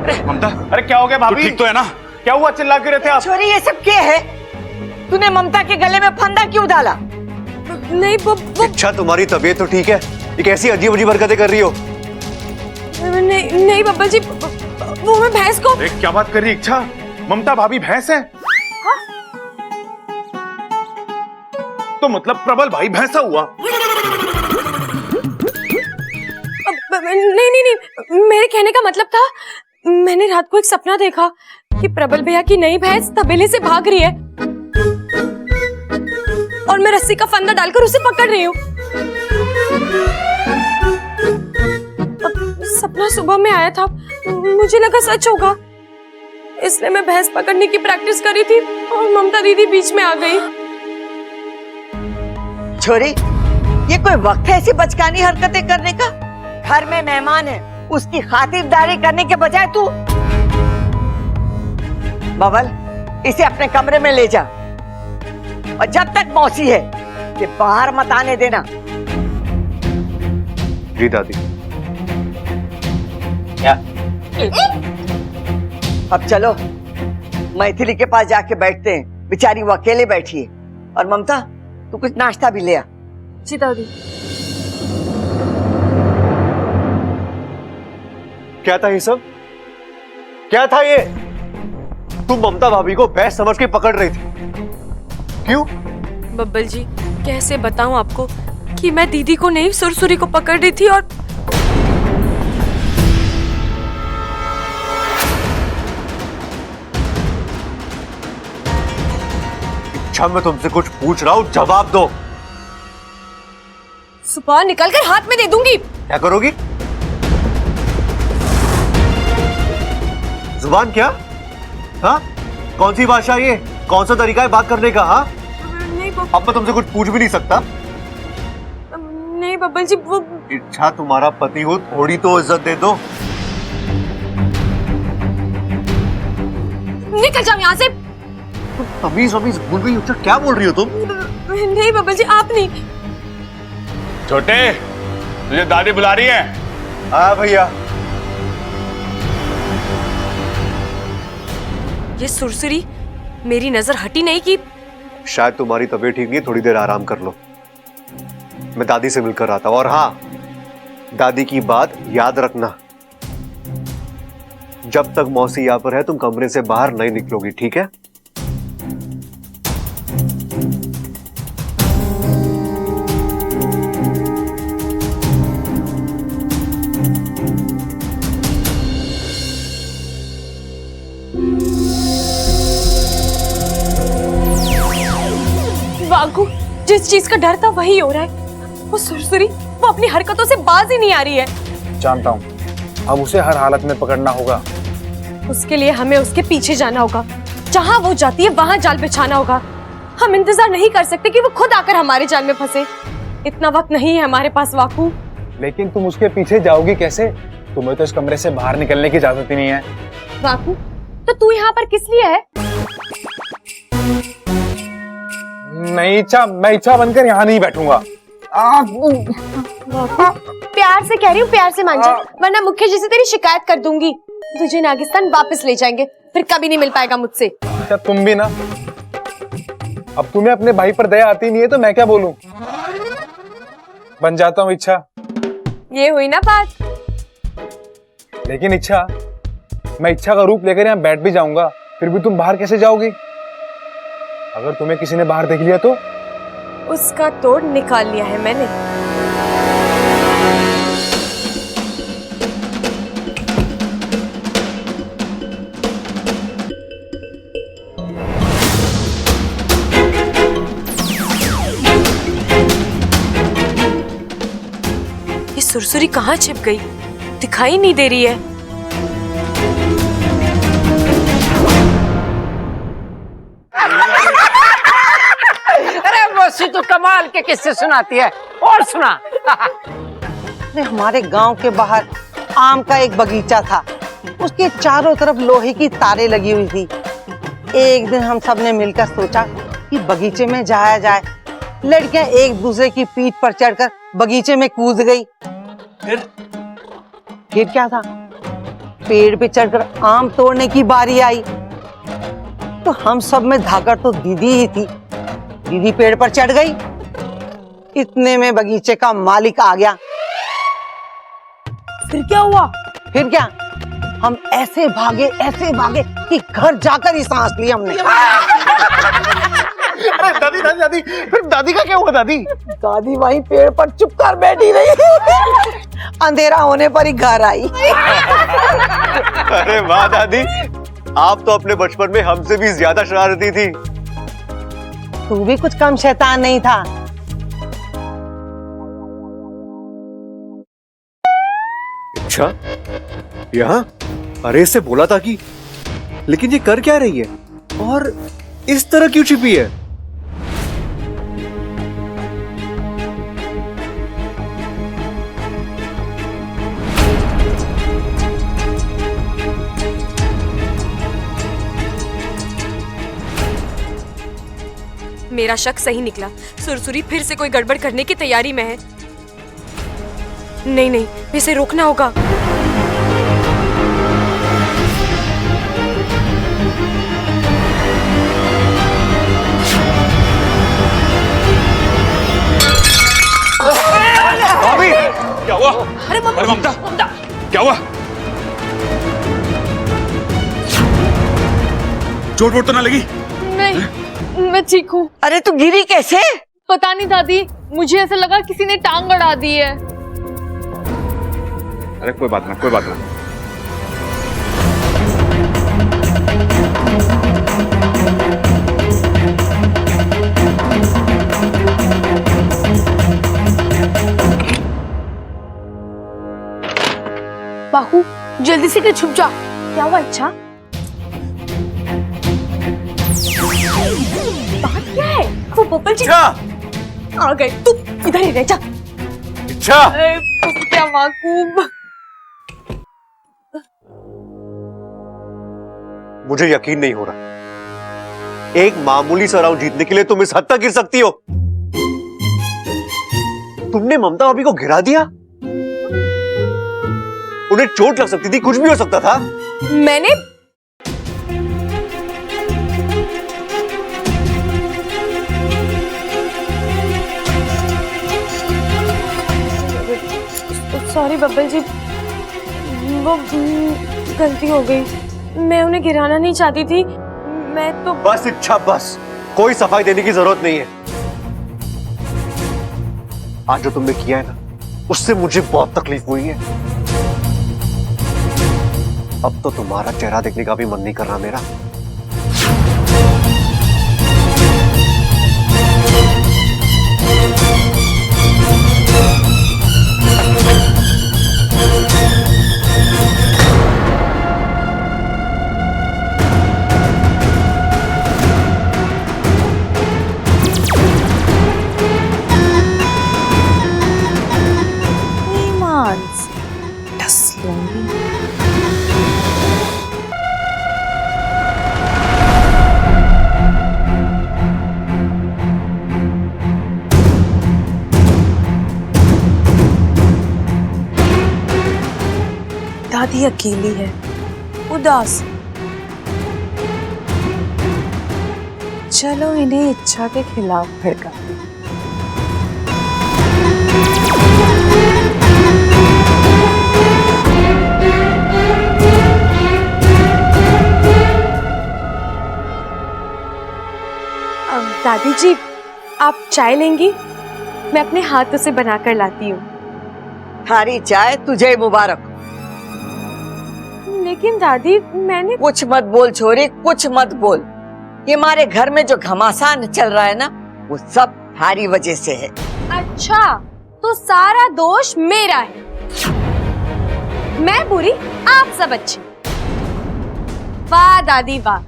ममता, अरे क्या हो गया भाभी? ठीक तो है ना? क्या हुआ, चिल्ला क्यों रहे थे आप? छोरी ये सब क्या है? तूने ममता के गले में फंदा क्यों डाला? नहीं वो अच्छा तुम्हारी तबीयत तो ठीक है, ये कैसी अजीब अजीब हरकतें कर रही हो? नहीं नहीं बब्बा जी, वो मैं भैंस को। अरे क्या बात कर रही इच्छा? ममता भाभी भैंस है? हाँ? तो मतलब प्रबल भाई भैंसा हुआ? नहीं नहीं नहीं, मेरे कहने का मतलब था, मैंने रात को एक सपना देखा कि प्रबल भैया की नई भैंस तबेले से भाग रही है और मैं रस्सी का फंदा डालकर उसे पकड़ रही हूँ। सपना सुबह में आया था, मुझे लगा सच होगा, इसलिए मैं भैंस पकड़ने की प्रैक्टिस कर रही थी और ममता दीदी बीच में आ गई। छोरी, ये कोई वक्त है ऐसी बचकानी हरकतें करने का? घर में मेहमान है, उसकी खातिरदारी करने के बजाय तू। बबल, इसे अपने कमरे में ले जा और जब तक मौसी है कि बाहर मत आने देना। जी दादी। क्या? अब चलो मैथिली के पास जाके बैठते हैं, बेचारी वो अकेले बैठी है। और ममता, तू कुछ नाश्ता भी ले आ। जी दादी। क्या था ये सब? क्या था ये? तुम ममता भाभी को भैंस समझ के पकड़ रही थी, क्यों? बब्बल जी, कैसे बताऊं आपको कि मैं दीदी को नहीं सुरसुरी को पकड़ रही थी। और अच्छा मैं तुमसे कुछ पूछ रहा हूँ, जवाब दो। सुबह निकलकर हाथ में दे दूंगी। क्या करोगी? जुबान क्या? हाँ, कौन सी भाषा ये? कौन सा तरीका है बात करने का? हाँ, नहीं अब मैं तुमसे कुछ पूछ भी नहीं सकता। नहीं बब्बल जी, वो इच्छा तुम्हारा पति हो, थोड़ी तो इज्जत दे दो। निकल जाओ यहाँ से। तमीज वमीज भूल गई हो? क्या बोल रही हो तुम? नहीं बब्बल जी, आप नहीं। छोटे, तुझे दादी बुला रही है। हाँ भैया। ये सुरसुरी मेरी नजर हटी नहीं कि शायद तुम्हारी तबीयत ठीक नहीं है, थोड़ी देर आराम कर लो। मैं दादी से मिलकर आता हूँ। और हाँ, दादी की बात याद रखना, जब तक मौसी यहाँ पर है तुम कमरे से बाहर नहीं निकलोगी, ठीक है? वागू, जिस चीज का डर था वही हो रहा है। वो सुरसुरी, वो अपनी हरकतों से बाज ही नहीं आ रही है। जानता हूँ, अब उसे हर हालत में पकड़ना होगा। उसके लिए हमें उसके पीछे जाना होगा, जहाँ वो जाती है वहाँ जाल बिछाना होगा। हम इंतजार नहीं कर सकते कि वो खुद आकर हमारे जाल में फंसे। इतना वक्त नहीं है हमारे पास वाकू। लेकिन तुम उसके पीछे जाओगी कैसे? तुम्हें तो इस कमरे से बाहर निकलने की इजाजत ही नहीं है। वाकू, तो तू यहाँ पर किस लिए है? नहीं इच्छा, मैं इच्छा बनकर यहाँ नहीं बैठूंगा। प्यार से कह रही हूँ, प्यार से मान जा, वरना मुख्य जी से तेरी शिकायत कर दूंगी। तुझे नागिस्तान वापस ले जाएंगे, फिर कभी नहीं मिल पाएगा मुझसे। अच्छा तुम भी ना, अब तुम्हें अपने भाई पर दया आती नहीं है तो मैं क्या बोलूं? बन जाता हूँ इच्छा। ये हुई ना बात। लेकिन इच्छा, मैं इच्छा का रूप लेकर यहाँ बैठ भी जाऊंगा, फिर भी तुम बाहर कैसे जाओगी? अगर तुम्हें किसी ने बाहर देख लिया तो? उसका तोड़ निकाल लिया है मैंने। ये सुरसुरी कहाँ छिप गई? दिखाई नहीं दे रही है। मौसी तो कमाल के किस्से सुनाती है। और सुना। हमारे गांव के बाहर आम का एक बगीचा था, उसके चारों तरफ लोहे की तारें लगी हुई थी। एक दिन हम सब ने मिलकर सोचा कि बगीचे में जाया जाए। लड़कियां एक दूसरे की पीठ पर चढ़कर बगीचे में कूद गई। फिर क्या था? पेड़ पे चढ़कर आम तोड़ने की बारी आई तो हम सब में धाकर तो दीदी ही थी। दीदी पेड़ पर चढ़ गई, इतने में बगीचे का मालिक आ गया। फिर क्या हुआ? फिर क्या, हम ऐसे भागे कि घर जाकर ही सांस ली हमने। अरे दादी दादी दादी, फिर दादी का क्या हुआ दादी? दादी वहीं पेड़ पर चुप कर बैठी रही। अंधेरा होने पर ही घर आई। अरे वाह दादी, आप तो अपने बचपन में हमसे भी ज्यादा शरारती थी। तू भी कुछ कम शैतान नहीं था। अच्छा, यहाँ? अरे इससे बोला था कि, लेकिन ये कर क्या रही है और इस तरह क्यों छिपी है? मेरा शक सही निकला। सुरसुरी फिर से कोई गड़बड़ करने की तैयारी में है। नहीं नहीं, इसे रोकना होगा। भाभी, क्या हुआ? अरे ममता, क्या हुआ? चोट वोट तो ना लगी? नहीं, मैं ठीक हूँ। अरे तू गिरी कैसे? पता नहीं दादी, मुझे ऐसा लगा किसी ने टांग अड़ा दी है। अरे कोई बात ना, कोई बात ना। बाहू, जल्दी से छुप जा। क्या हुआ? अच्छा, बात क्या है? वो पोपल जी आ गए। तू इधर ही रह जा। अच्छा, क्या माकूब। मुझे यकीन नहीं हो रहा, एक मामूली सा राउंड जीतने के लिए तुम इस हद तक गिर सकती हो? तुमने ममता भाभी को गिरा दिया? उन्हें चोट लग सकती थी, कुछ भी हो सकता था। मैंने सॉरी बब्बल जी, वो गलती हो गई। मैं उन्हें गिराना नहीं चाहती थी। मैं तो बस इच्छा, बस कोई सफाई देने की जरूरत नहीं है। आज जो तुमने किया है ना, उससे मुझे बहुत तकलीफ हुई है। अब तो तुम्हारा चेहरा देखने का भी मन नहीं कर रहा मेरा। दादी अकेली है, उदास। चलो इन्हें इच्छा के खिलाफ भड़का। दादी जी, आप चाय लेंगी? मैं अपने हाथों से बनाकर लाती हूँ। थारी चाय तुझे मुबारक। लेकिन दादी, मैंने कुछ मत बोल छोरी, कुछ मत बोल। ये हमारे घर में जो घमासान चल रहा है ना, वो सब थारी वजह से है। अच्छा, तो सारा दोष मेरा है। मैं बुरी, आप सब अच्छे। वाह दादी वाह,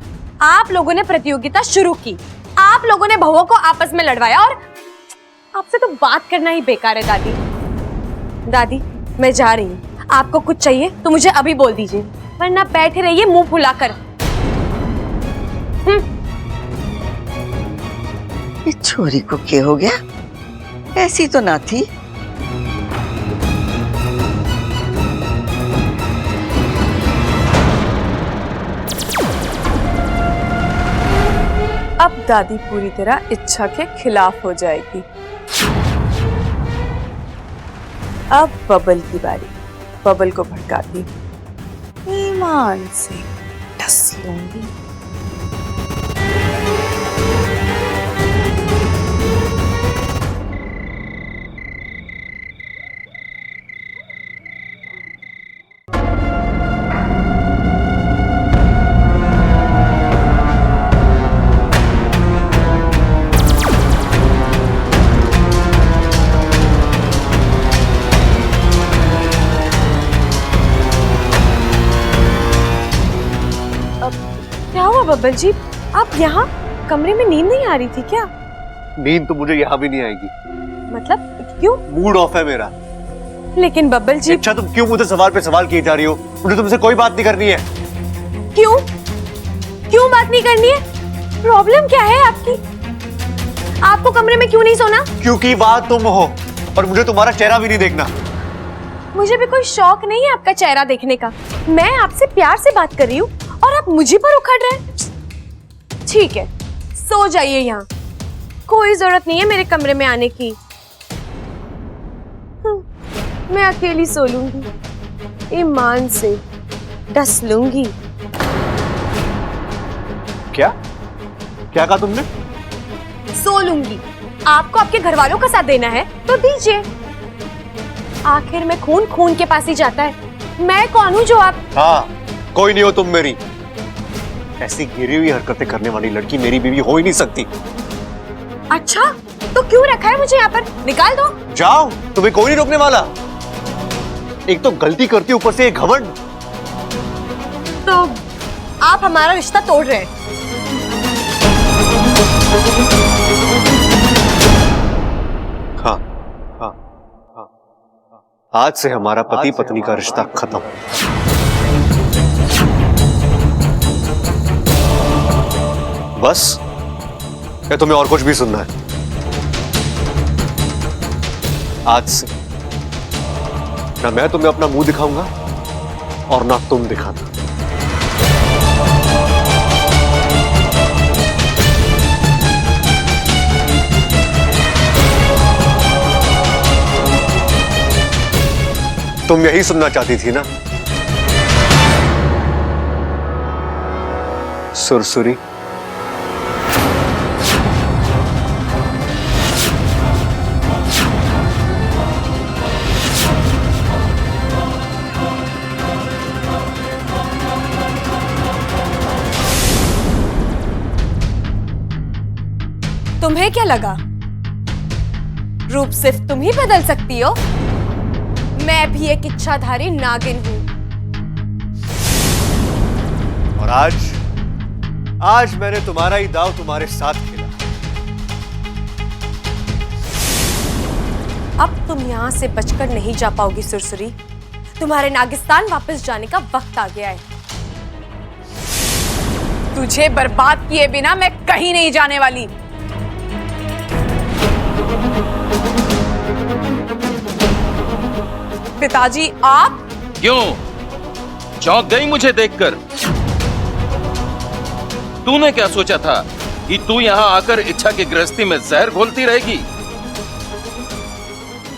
आप लोगों ने प्रतियोगिता शुरू की, आप लोगों ने बहुओं को आपस में लड़वाया, और आपसे तो बात करना ही बेकार है दादी। दादी, मैं जा रही हूँ। आपको कुछ चाहिए तो मुझे अभी बोल दीजिए, वरना बैठे रहिए मुंह फुलाकर। इस छोरी को क्या हो गया? ऐसी तो ना थी। अब दादी पूरी तरह इच्छा के खिलाफ हो जाएगी। अब बबल की बारी। बबल को भड़काती ईमान से डस लूंगी। क्या हुआ बब्बल जी, आप यहाँ कमरे में नींद नहीं आ रही थी क्या? नींद तो मुझे यहाँ भी नहीं आएगी। मतलब क्यों? मूड ऑफ है मेरा। लेकिन बब्बल जी। अच्छा तुम क्यों मुझे सवाल पे सवाल किए जा रही हो? मुझे तुमसे कोई बात नहीं करनी है। क्यों क्यों बात नहीं करनी है? प्रॉब्लम क्या है आपकी? आपको कमरे में क्यों नहीं सोना? क्योंकि बात तुम हो और मुझे तुम्हारा चेहरा भी नहीं देखना। मुझे भी कोई शौक नहीं है आपका चेहरा देखने का। मैं आपसे प्यार से बात कर रही हूँ और आप मुझे पर उखड़ रहे हैं। ठीक है, सो जाइए यहाँ, कोई जरूरत नहीं है मेरे कमरे में आने की। मैं अकेली सो लूंगी, ईमान से डस लूंगी। क्या क्या कहा तुमने? सो लूंगी। आपको आपके घर वालों का साथ देना है तो दीजिए। आखिर में खून खून के पास ही जाता है। मैं कौन हूँ जो आप? हाँ, कोई नहीं हो तुम मेरी। ऐसी गिरी हुई हरकतें करने वाली लड़की मेरी बीवी हो ही नहीं सकती। अच्छा, तो क्यों रखा है मुझे यहाँ पर? निकाल दो। जाओ, तुम्हें कोई नहीं रोकने वाला। एक तो गलती करती ऊपर से एक घमंड। तो आप हमारा रिश्ता तोड़ रहे हैं। हाँ हाँ हाँ, आज से हमारा पति पत्नी का रिश्ता खत्म। बस या तुम्हें और कुछ भी सुनना है? आज से ना मैं तुम्हें अपना मुंह दिखाऊंगा और ना तुम दिखाना। तुम यही सुनना चाहती थी ना? सुरसुरी। तुम्हें क्या लगा रूप सिर्फ तुम ही बदल सकती हो? मैं भी एक इच्छाधारी नागिन हूं। और आज मैंने तुम्हारा ही दाव तुम्हारे साथ खेला। अब तुम यहां से बचकर नहीं जा पाओगी सुरसुरी। तुम्हारे नागिस्तान वापस जाने का वक्त आ गया है। तुझे बर्बाद किए बिना मैं कहीं नहीं जाने वाली। पिताजी आप क्यों चौंक गई मुझे देखकर? तूने क्या सोचा था कि तू यहां आकर इच्छा की गृहस्थी में जहर घोलती रहेगी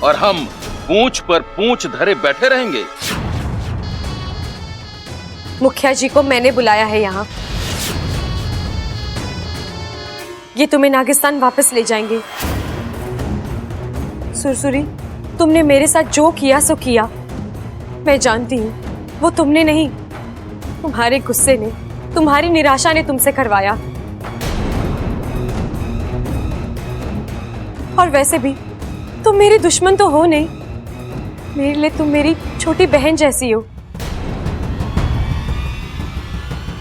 और हम पूंछ पर पूंछ धरे बैठे रहेंगे? मुखिया जी को मैंने बुलाया है यहाँ। ये तुम्हें नागिस्तान वापस ले जाएंगे। सुरसुरी, तुमने मेरे साथ जो किया सो किया। मैं जानती हूँ वो तुमने नहीं, तुम्हारे गुस्से ने, तुम्हारी निराशा ने तुमसे करवाया। और वैसे भी तुम मेरी दुश्मन तो हो नहीं, मेरे लिए तुम मेरी छोटी बहन जैसी हो।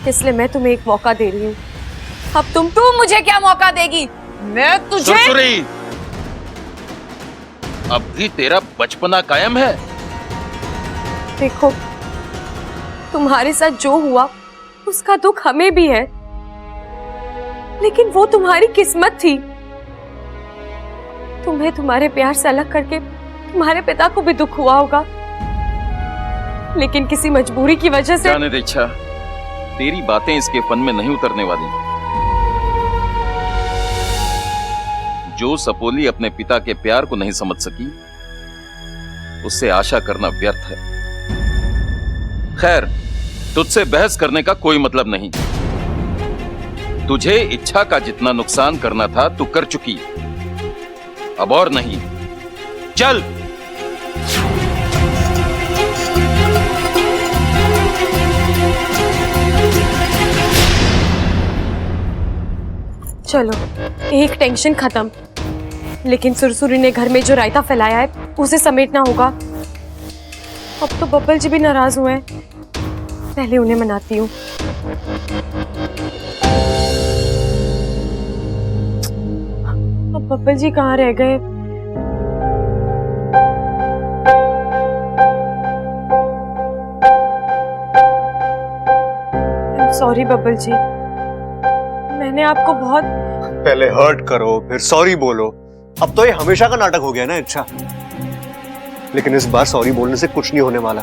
इसलिए मैं तुम्हें एक मौका दे रही हूँ। अब तू मुझे क्या मौका देगी? मैं तुझे सुरसुरी, अब भी तेरा बचपना कायम है? देखो, तुम्हारे साथ जो हुआ उसका दुख हमें भी है, लेकिन वो तुम्हारी किस्मत थी। तुम्हें तुम्हारे प्यार से अलग करके तुम्हारे पिता को भी दुख हुआ होगा, लेकिन किसी मजबूरी की वजह से। जाने दे इच्छा, तेरी बातें इसके फन में नहीं उतरने वाली। जो सपोली अपने पिता के प्यार को नहीं समझ सकी, उससे आशा करना व्यर्थ है। खैर, तुझसे बहस करने का कोई मतलब नहीं। तुझे इच्छा का जितना नुकसान करना था तू कर चुकी, अब और नहीं। चल। चलो, एक टेंशन खत्म। लेकिन सुरसुरी ने घर में जो रायता फैलाया है उसे समेटना होगा। अब तो बब्बल जी भी नाराज हुए हैं, पहले उन्हें मनाती हूँ। अब बब्बल जी कहाँ रह गए? सॉरी बब्बल जी, मैंने आपको बहुत पहले हर्ट करो फिर सॉरी बोलो। अब तो ये हमेशा का नाटक हो गया ना इच्छा। लेकिन इस बार सॉरी बोलने से कुछ नहीं होने वाला।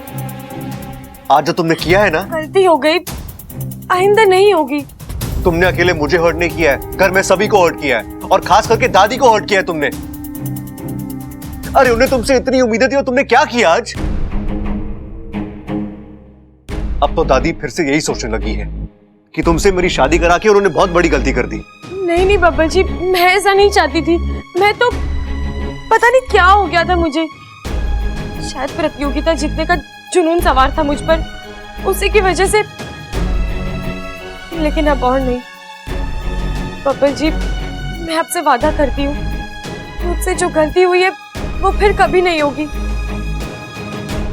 आज जो तुमने किया है ना, गलती हो गई, आइंदा नहीं होगी। तुमने अकेले मुझे हर्ट नहीं किया है, घर में सभी को हर्ट किया है, और खास करके दादी को हर्ट किया है तुमने। अरे उन्हें तुमसे इतनी उम्मीदें थी और तुमने क्या किया आज? अब तो दादी फिर से यही सोचने लगी है कि तुमसे मेरी शादी करा के उन्होंने बहुत बड़ी गलती कर दी। नहीं नहीं बब्बल जी, मैं ऐसा नहीं चाहती थी। मैं तो पता नहीं क्या हो गया था मुझे। शायद प्रतियोगिता जीतने का जुनून सवार था मुझ पर, उसी की वजह से। लेकिन अब और नहीं बब्बल जी, मैं आपसे वादा करती हूँ, मुझसे जो गलती हुई है वो फिर कभी नहीं होगी।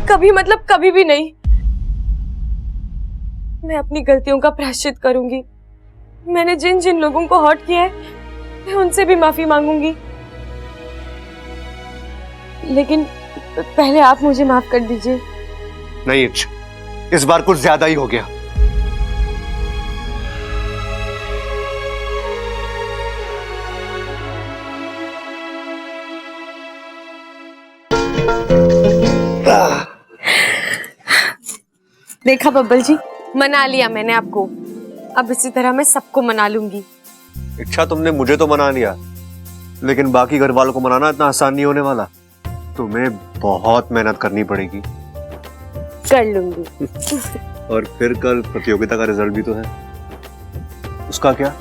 कभी मतलब कभी भी नहीं। मैं अपनी गलतियों का प्रायश्चित करूंगी। मैंने जिन जिन लोगों को हर्ट किया है मैं उनसे भी माफी मांगूंगी। लेकिन पहले आप मुझे माफ कर दीजिए। नहीं इच्छा, इस बार कुछ ज्यादा ही हो गया। देखा बब्बल जी, मना लिया मैंने आपको। अब इसी तरह मैं सबको मना लूंगी। इच्छा, तुमने मुझे तो मना लिया, लेकिन बाकी घर वालों को मनाना इतना आसान नहीं होने वाला। तुम्हें बहुत मेहनत करनी पड़ेगी। कर लूंगी। और फिर कल प्रतियोगिता का रिजल्ट भी तो है, उसका क्या?